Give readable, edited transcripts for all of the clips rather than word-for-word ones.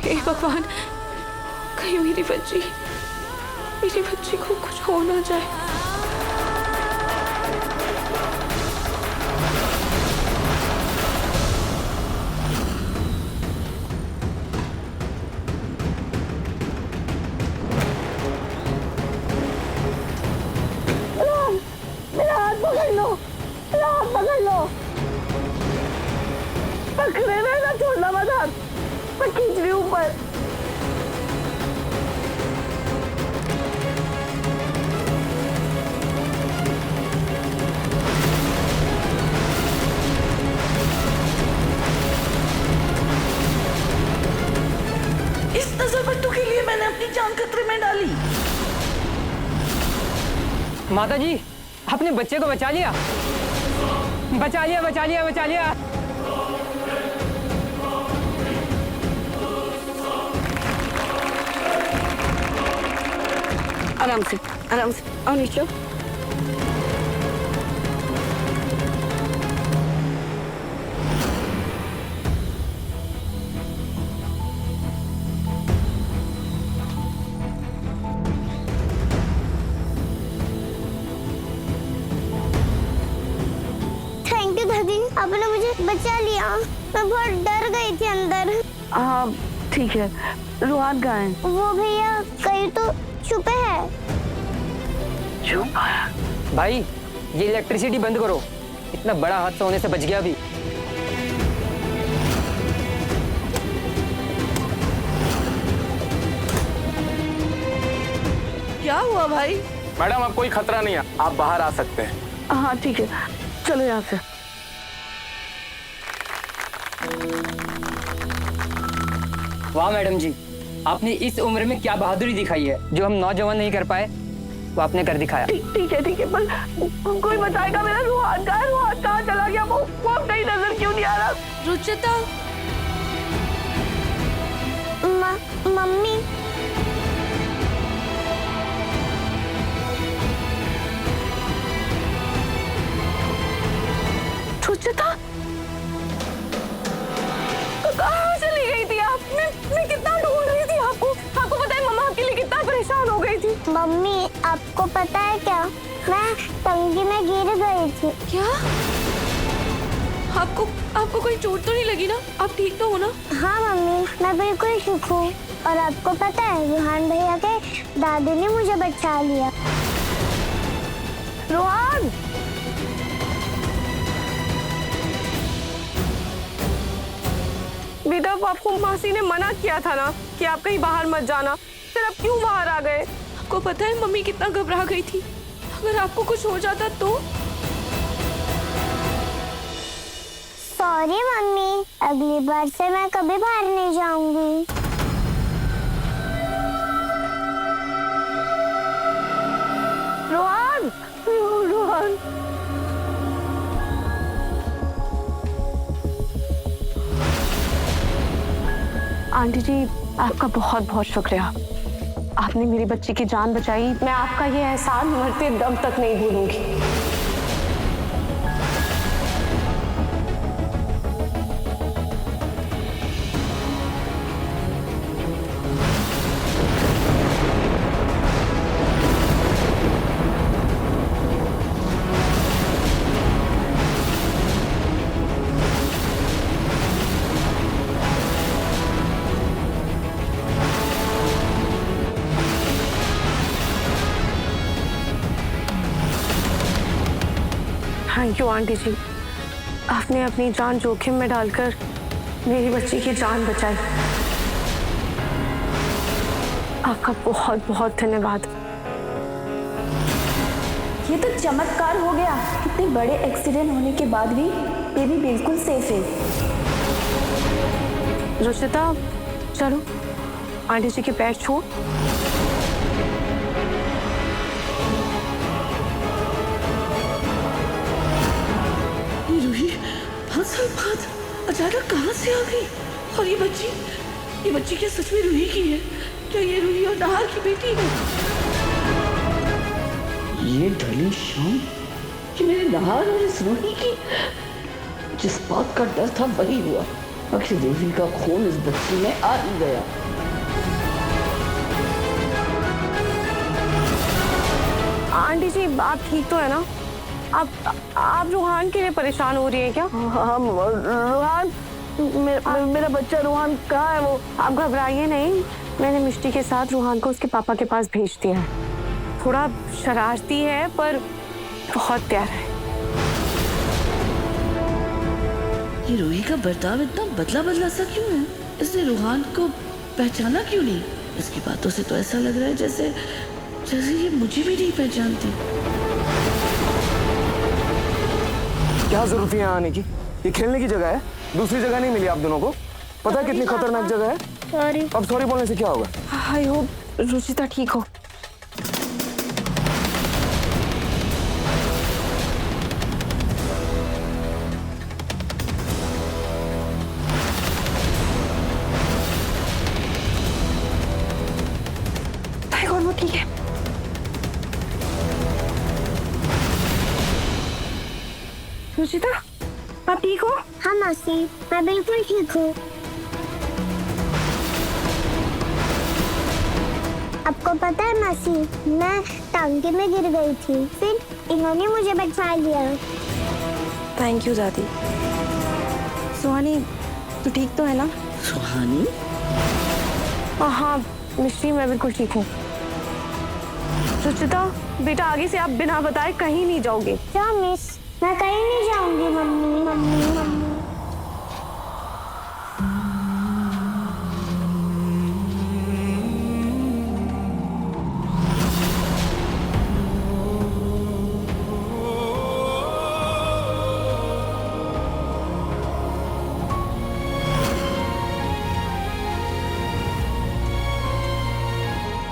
हे भगवान, कहीं मेरी बच्ची को कुछ हो ना जाए। मेरा हाथ पकड़ लो, मेरा हाथ पकड़ लो, पकड़े ना, छोड़ना मत हाथ, मैं खींच रही हूँ ऊपर। इस नजरबंदों के लिए मैंने अपनी जान खतरे में डाली। माता जी, अपने बच्चे को बचा लिया, बचा लिया, बचा लिया, बचा लिया। आराम से, आराम से, आओ नीचे। थैंक यू दादी, आपने मुझे बचा लिया। मैं बहुत डर गई थी अंदर। हाँ ठीक है, रूहान कहाँ है? वो भैया कहीं तो छुपे है। छुपा है? भाई, ये इलेक्ट्रिसिटी बंद करो, इतना बड़ा हादसा होने से बच गया अभी। क्या हुआ भाई? मैडम, अब कोई खतरा नहीं है, आप बाहर आ सकते हैं। हाँ ठीक है, चलो यहाँ से। वाह मैडम जी, आपने इस उम्र में क्या बहादुरी दिखाई है, जो हम नौजवान नहीं कर पाए वो आपने कर दिखाया। ठीक है, पर कोई बताएगा मेरा रूहान कहाँ है? रूहान कहाँ चला गया? वो कहीं नजर क्यों नहीं आ रहा? रुचिता, मम्मी, रुचिता कहाँ चली गई थी आप? मैं कितना ढूंढ रही थी आपको। आपको पता है मम्मा आपके लिए कितना परेशान हो गई थी। मम्मी, आपको पता है क्या, मैं टंकी में गिर गई थी। क्या आपको कोई चोट तो नहीं लगी ना? आप ठीक तो हो ना? हाँ मम्मी, मैं बिल्कुल ठीक हूँ। और आपको पता है, रूहान भैया के दादी ने मुझे बचा लिया। रूहान, बेटा आपको मासी ने मना किया था ना कि आप कहीं बाहर मत जाना, फिर आप क्यों बाहर आ गए? आपको पता है मम्मी कितना घबरा गई थी, अगर आपको कुछ हो जाता तो? सॉरी मम्मी, अगली बार से मैं कभी बाहर नहीं जाऊंगी। रूहान, रूहान, आंटी जी आपका बहुत बहुत शुक्रिया, आपने मेरी बच्ची की जान बचाई। मैं आपका ये एहसान मरते दम तक नहीं भूलूंगी। थैंक यू आंटी जी, आपने अपनी जान जोखिम में डालकर मेरी बच्ची की जान बचाई। आपका बहुत बहुत धन्यवाद। ये तो चमत्कार हो गया, इतने बड़े एक्सीडेंट होने के बाद भी बेबी बिल्कुल सेफ है। रुचिता, चलो आंटी जी के पैर छू। बात अचानक कहाँ से आ गई? और ये बच्ची क्या सच में रूही की है? क्या ये रूही और नाहर की बेटी है? ये ढली शाम कि मेरे नाहर और इस रूही की, जिस बात का डर था वही हुआ। आखिर रूही का खून इस बच्ची में आ ही गया। आंटी जी आप ठीक तो है ना? आप रूहान के लिए परेशान हो रही हैं क्या? हाँ रूहान, मेरा बच्चा रूहान कहाँ है वो? आप घबराइए नहीं, मैंने मिष्टी के साथ रूहान को उसके पापा के पास भेज दिया है। थोड़ा शरारती है पर बहुत प्यारा है। ये रूही का बर्ताव इतना बदला बदला सा क्यों है? इसने रूहान को पहचाना क्यों नहीं? इसकी बातों से तो ऐसा लग रहा है जैसे जैसे ये मुझे भी नहीं पहचानती। क्या जरूरत है यहाँ आने की? ये खेलने की जगह है, दूसरी जगह नहीं मिली आप दोनों को। पता है कितनी खतरनाक जगह है? सॉरी। अब सॉरी बोलने से क्या होगा? आई होप रुचिता ठीक हो। वो ठीक है। रुचिता आप ठीक हो? हाँ मासी, मैं बिल्कुल ठीक हूँ। आपको पता है मासी, मैं टांगे में गिर गई थी, फिर इन्होंने मुझे बचा लिया। थैंक यू दादी। सुहानी तू ठीक तो है ना? सुहानी? हाँ मिश्री मैं बिल्कुल ठीक हूँ। रुचिता बेटा आगे से आप बिना बताए कहीं नहीं जाओगे। क्या मिस? मैं कहीं नहीं जाऊंगी मम्मी मम्मी मम्मी।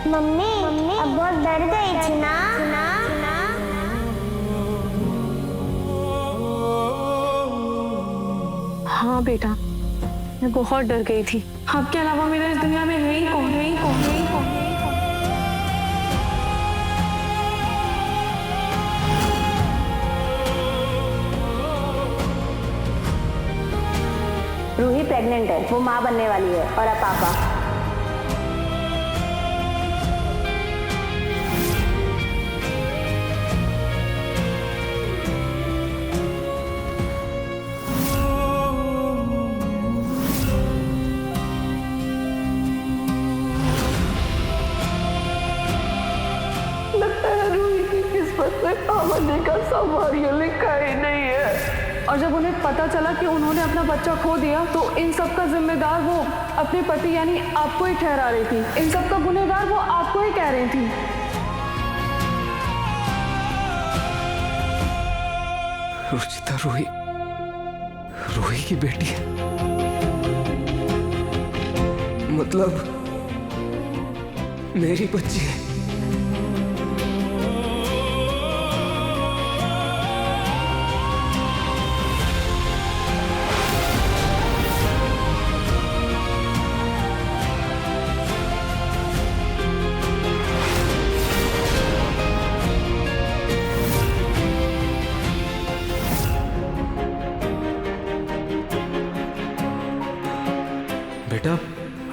मम्मी अब बहुत डर गई थी ना? हाँ बेटा मैं बहुत डर गई थी। आपके अलावा मेरा इस दुनिया में है ही कौन, है ही कौन, है ही कौन। रूही प्रेग्नेंट है, वो माँ बनने वाली है। और अब पापा। का सवार लिखा ही नहीं है। और जब उन्हें पता चला कि उन्होंने अपना बच्चा खो दिया तो इन सब का जिम्मेदार वो अपने पति यानी आपको ही ठहरा रही थी। इन सब का गुनहगार वो आपको ही कह रही थी। रुचिता रूही की बेटी है, मतलब मेरी बच्ची है। बेटा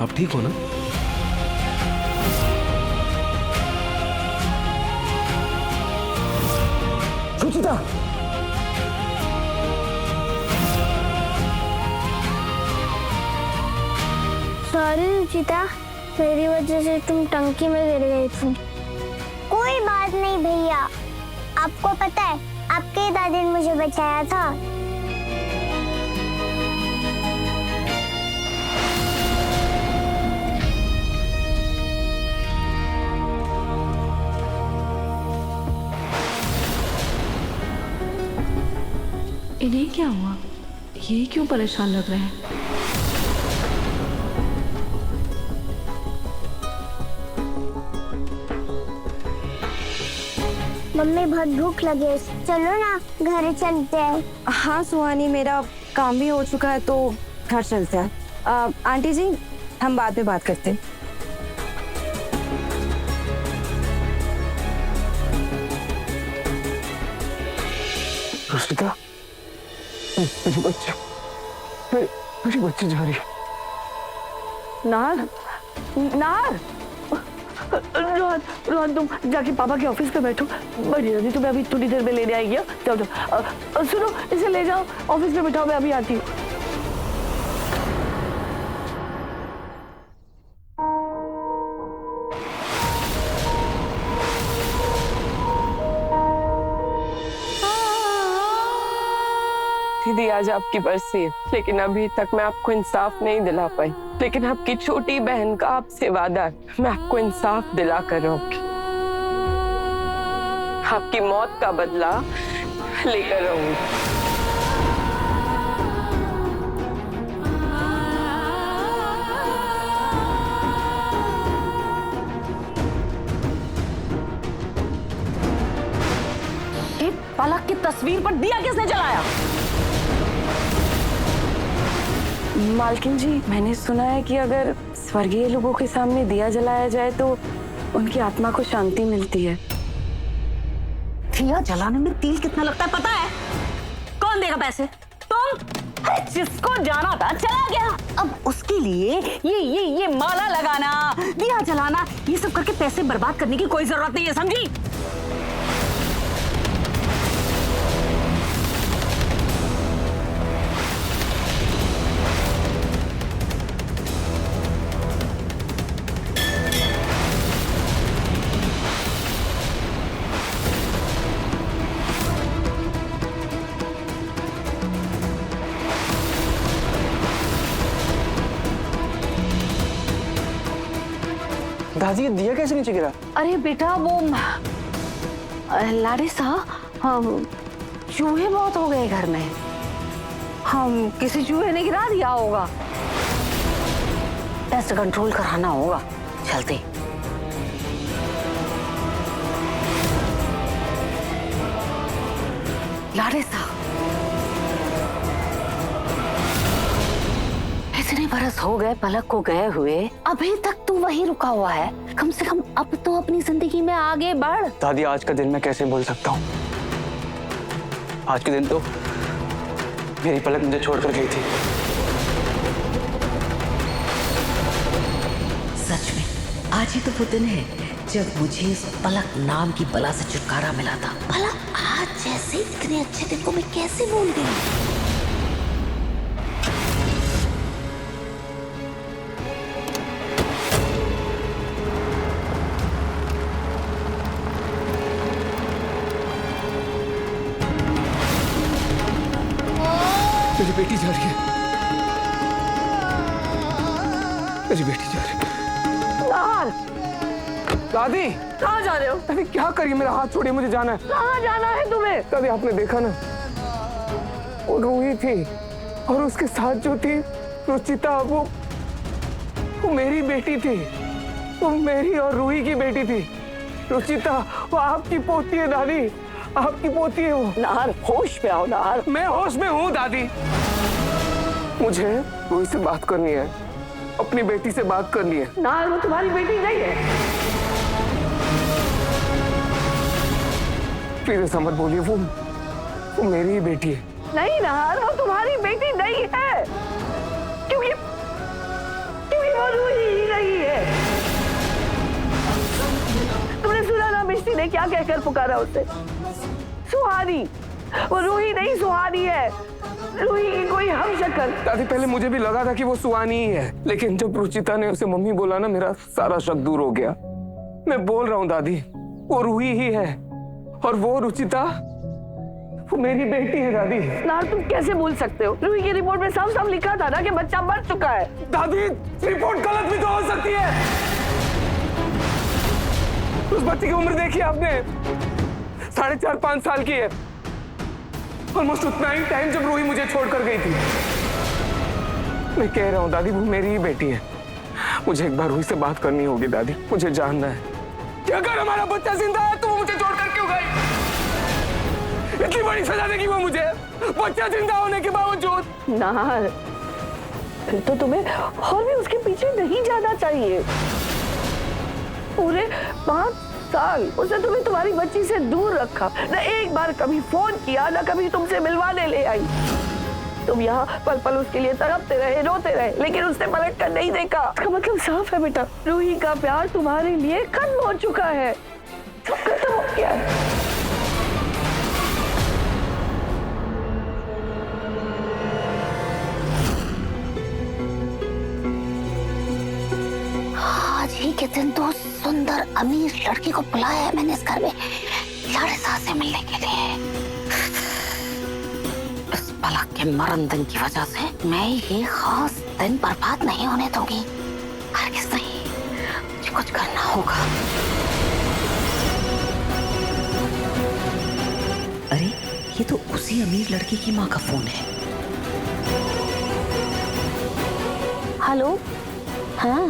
आप ठीक हो ना? रुचिता सॉरी रुचिता, मेरी वजह से तुम टंकी में गिर गई थी। कोई बात नहीं भैया, आपको पता है आपके दादी ने मुझे बचाया था। इन्हें क्या हुआ? ये क्यों परेशान लग रहे हैं? मम्मी बहुत भूख लगी है, चलो ना घर चलते हैं। हाँ सुहानी मेरा काम भी हो चुका है तो घर चलते हैं। आंटी जी हम बाद में बात करते हैं। रुचिता मेरी बच्ची, मेरी बच्ची जा रही है। नार, नार, रोहन, रोहन तुम जाके पापा के ऑफिस पे बैठो। बड़ी दादी तुम्हें अभी थोड़ी देर में लेने आएगी। जाओ जाओ। सुनो, इसे ले जाओ ऑफिस में बिठाओ, मैं अभी आती हूँ। दीदी आज आपकी बरसी है, लेकिन अभी तक मैं आपको इंसाफ नहीं दिला पाई। लेकिन आपकी छोटी बहन का आपसे वादा है, मैं आपको इंसाफ दिला कर रहूंगी। आपकी मौत का बदला लेकर रहूंगी। पलक की तस्वीर पर दिया किसने जलाया? मालकिन जी, मैंने सुना है कि अगर स्वर्गीय लोगों के सामने दिया जलाया जाए तो उनकी आत्मा को शांति मिलती है। दिया जलाने में तेल कितना लगता है पता है? कौन देगा पैसे? तुम? जिसको जाना था चला गया। अब उसके लिए ये माला लगाना, दिया जलाना, ये सब करके पैसे बर्बाद करने की कोई जरूरत नहीं है, समझी? दादी ये दिया कैसे नीचे गिरा? अरे बेटा वो लारिसा, चूहे बहुत हो गए घर में। हम किसी चूहे ने गिरा दिया होगा। पेस्ट कंट्रोल कराना होगा, चलते। लारिसा, इतने बरस हो गए पलक को गए हुए, अभी तक तू वहीं रुका हुआ है। कम से कम अब तो अपनी जिंदगी में आगे बढ़। दादी आज का दिन मैं कैसे भूल सकता हूँ? आज के दिन तो मेरी पलक मुझे छोड़कर गई थी। सच में आज ही तो वो दिन है जब मुझे इस पलक नाम की बला से छुटकारा मिला था। पलक आज जैसे इतने अच्छे दिन को मैं कैसे भूल गई? मेरी बेटी जा रही है, मेरी बेटी जा रही है। नार, दादी कहाँ जा रहे हो? दादी क्या करिए, मेरा हाथ छोड़िए, मुझे जाना है। कहाँ जाना है तुम्हें? दादी आपने देखा ना, वो रूही थी और उसके साथ जो थी रुचिता, वो मेरी बेटी थी। वो मेरी और रूही की बेटी थी। रुचिता वो आपकी पोती है दादी, आपकी पोती है वो। नार, होश में आओ नार। मैं होश में हूँ दादी। मुझे रूही से बात करनी है, अपनी बेटी से बात करनी है। नार, वो तुम्हारी बेटी नहीं है। प्लीज ऐसा मत बोलिए, वो मेरी ही बेटी है। नहीं नार, वो तुम्हारी बेटी नहीं है, क्योंकि वो रूही ही नहीं है। तुमने सुना ना मिष्टी ने क्या कहकर पुकारा उसे? सुहानी। वो रूही नहीं, सुहानी है। रूही की कोई हम शक्ल। दादी पहले मुझे भी लगा था कि वो सुहानी ही है, लेकिन जब रुचिता ने उसे मम्मी बोला ना, मेरा सारा शक दूर हो गया। मैं बोल रहा हूँ दादी, वो रूही ही है और वो रुचिता वो मेरी बेटी है दादी। नार, तुम कैसे बोल सकते हो? रूही की रिपोर्ट में साफ साफ लिखा था ना कि बच्चा मर चुका है। दादी रिपोर्ट गलत भी तो हो सकती है। उस बच्चे की उम्र देखी आपने, 4.5-5 साल की है। ऑलमोस्ट उतना ही टाइम जब रूही मुझे छोड़कर गई थी। मैं कह रहा हूँ दादी, वो मेरी ही बेटी है। मुझे एक बार रूही से बात करनी होगी दादी, मुझे जानना है कि अगर हमारा बच्चा जिंदा है तो वो मुझे छोड़कर क्यों गई? इतनी बड़ी सजा देगी वो मुझे, बच्चा जिंदा होने के बावजूद। नार, फिर तो तुम्हें और भी उसके पीछे नहीं जाना चाहिए। पूरे 5 साल उसने तुम्हें तुम्हारी बच्ची से दूर रखा, न एक बार कभी फोन किया, न कभी तुमसे मिलवाने ले आई। तुम यहाँ पल पल उसके लिए तड़पते रहे, रोते रहे, लेकिन उसने पलट कर नहीं देखा। इसका मतलब साफ है बेटा, रूही का प्यार तुम्हारे लिए खत्म हो चुका है, सब खत्म हो गया है। आज ही के दिन तो सुंदर अमीर लड़की को बुलाया है मैंने इस घर में लाड़े साहब से मिलने के लिए। इस पलक के मरण दिन की वजह से मैं ये खास दिन बर्बाद नहीं होने दूंगी। हरगिज़ नहीं, मुझे कुछ करना होगा। अरे ये तो उसी अमीर लड़की की माँ का फोन है। हेलो, हाँ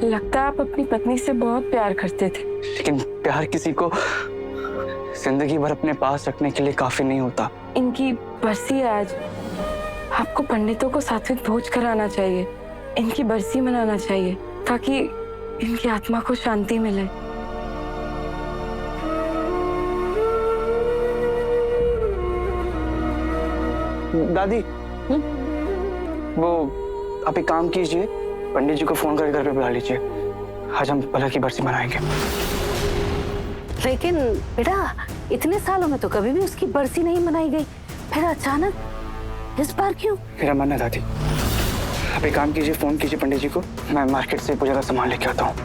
लगता है आप अपनी पत्नी से बहुत प्यार करते थे। लेकिन प्यार किसी को जिंदगी भर अपने पास रखने के लिए काफी नहीं होता। इनकी बरसी है आज, आपको पंडितों को सात्विक भोज कराना चाहिए, इनकी बरसी मनाना चाहिए ताकि इनकी आत्मा को शांति मिले। दादी, वो आप एक काम कीजिए, पंडित जी को फोन करके घर पे बुला लीजिए। आज हम पलक की बरसी मनाएंगे। लेकिन बेटा इतने सालों में तो कभी भी उसकी बरसी नहीं मनाई गई, फिर अचानक इस बार क्यों? मेरा मन है दादी, आप एक काम कीजिए, फोन कीजिए पंडित जी को, मैं मार्केट से पूजा का सामान लेके आता हूँ।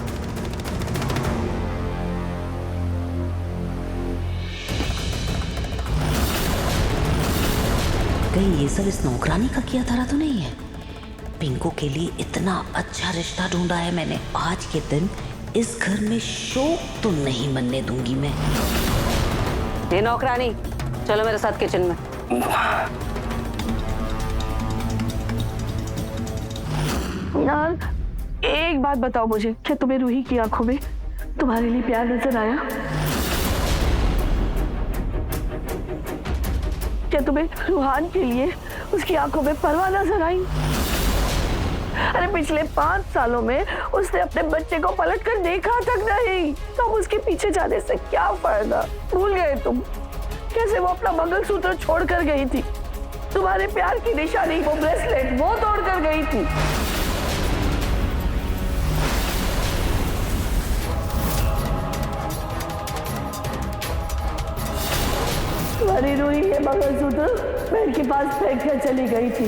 कहीं ये सब इस नौकरानी का किया धरा तो नहीं है? पिंकू के लिए इतना अच्छा रिश्ता ढूंढा है मैंने, आज के दिन इस घर में शोक तो नहीं मनने दूंगी मैं। ये नौकरानी, चलो मेरे साथ किचन में। यार एक बात बताओ मुझे, क्या तुम्हें रूही की आंखों में तुम्हारे लिए प्यार नजर आया? क्या तुम्हें रूहान के लिए उसकी आंखों में परवाह नजर आई? अरे पिछले 5 सालों में उसने अपने बच्चे को पलट कर देखा तक नहीं, तो उसके पीछे जाने से क्या फायदा? भूल गए तुम कैसे वो अपना मंगलसूत्र छोड़ कर गई थी? तुम्हारे प्यार की निशानी, वो ब्रेसलेट, वो तोड़ कर गई थी। तुम्हारी रूही ये मंगलसूत्र बेड के पास फेंक कर चली गई थी।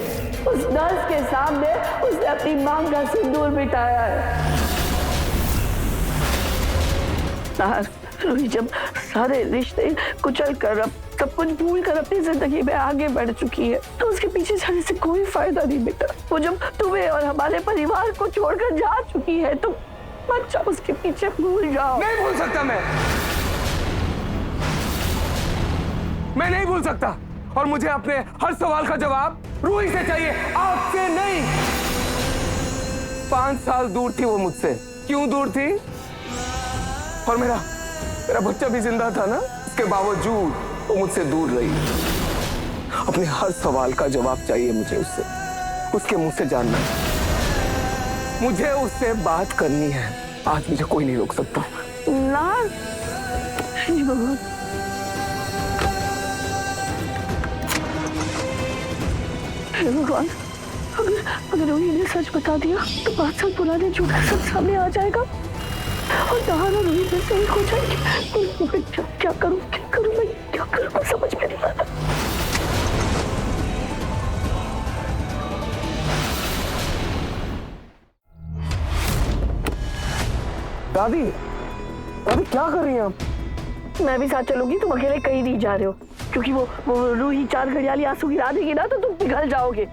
उस नर्स के सामने उसने अपनी मांग का सिंदूर मिटाया है। रूही जब सारे रिश्ते कुचल कर, अब सब कुछ भूल कर अपनी जिंदगी में आगे बढ़ चुकी है, तो उसके पीछे जाने से कोई फायदा नहीं बेटा। वो जब तुम्हें और हमारे परिवार को छोड़कर जा चुकी है, तो मत जाओ उसके पीछे, भूल जाओ। नहीं भूल सकता मैं नहीं भूल सकता, और मुझे अपने हर सवाल का जवाब रूही से चाहिए, आपसे नहीं। 5 साल दूर थी वो मुझसे, क्यों दूर थी? और मेरा बच्चा भी जिंदा था ना, इसके बावजूद वो मुझसे दूर रही। अपने हर सवाल का जवाब चाहिए मुझे उससे, उसके मुंह से जानना है। मुझे उससे बात करनी है, आज मुझे कोई नहीं रोक सकता। ना हे भगवान, हे भगवान, अगर रूही ने सच बता दिया तो 5 साल पुराने झूठा सब सामने आ जाएगा और दहाना रूही में से एक हो जाएगी। मैं क्या करूं मैं समझ में नहीं आता। दादी क्या कर रही हैं आप? मैं भी साथ चलूंगी, तुम अकेले कहीं नहीं जा रहे हो, क्योंकि वो रूही 4 घड़ियाली आंसू गिरा देगी ना, तो तुम पिघल जाओगे।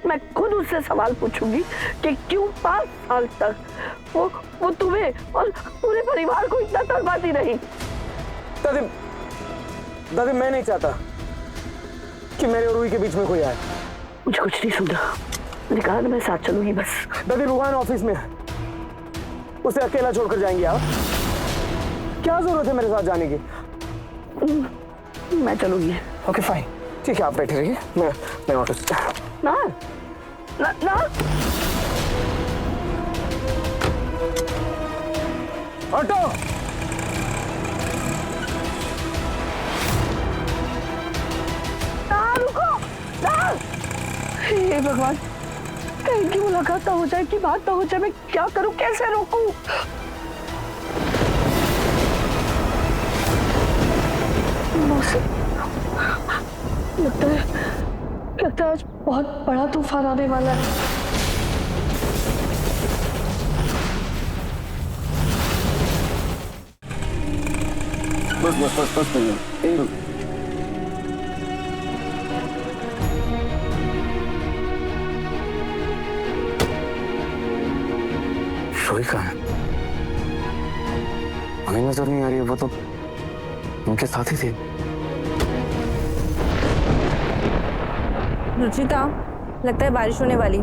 मैं खुद उससे सवाल पूछूंगी कि क्यों 5 साल तक वो तुम्हें और पूरे परिवार को इतना तड़पाती रही। दादी मैं नहीं चाहता कि मेरे और रूही के बीच में कोई आए। मुझे कुछ नहीं सुनना, मैंने कहा ना मैं साथ चलूंगी बस। दादी रूहान ऑफिस में है, उसे अकेला छोड़कर जाएंगे आप? क्या जरूरत है मेरे साथ जाने की? मैं चलूंगी। ओके फाइन, ठीक है, आप बैठे रहिए, मैं ऑटो से। ना ना ना ऑटो। रुको ना। हे भगवान, कहीं की मुलाकात ना हो जाए, की बात ना हो जाए, मैं क्या करूं, कैसे रोकूं? मौसम लगता है आज बहुत बड़ा तूफान आने वाला है। बस बस बस बस यही रुक। रोही कहाँ है? हमें नजर नहीं आ रही है, वो तो उनके साथ ही थे। रुचिता, लगता है बारिश होने वाली,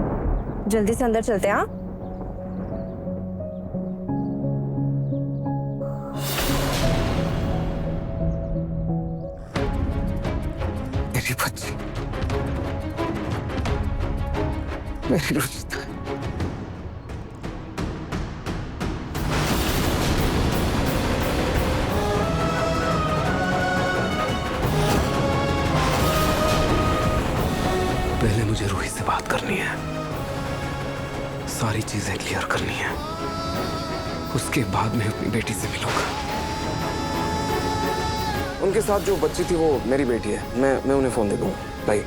जल्दी से अंदर चलते हैं। हाँ, मेरी बच्ची, मेरी रुचिता। पहले मुझे रूही से बात करनी है, सारी चीजें क्लियर करनी है, उसके बाद मैं अपनी बेटी से मिलूंगा। उनके साथ जो बच्ची थी वो मेरी बेटी है, मैं उन्हें फोन दे दूंगा। भाई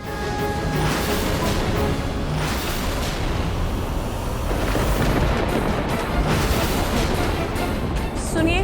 सुनिए,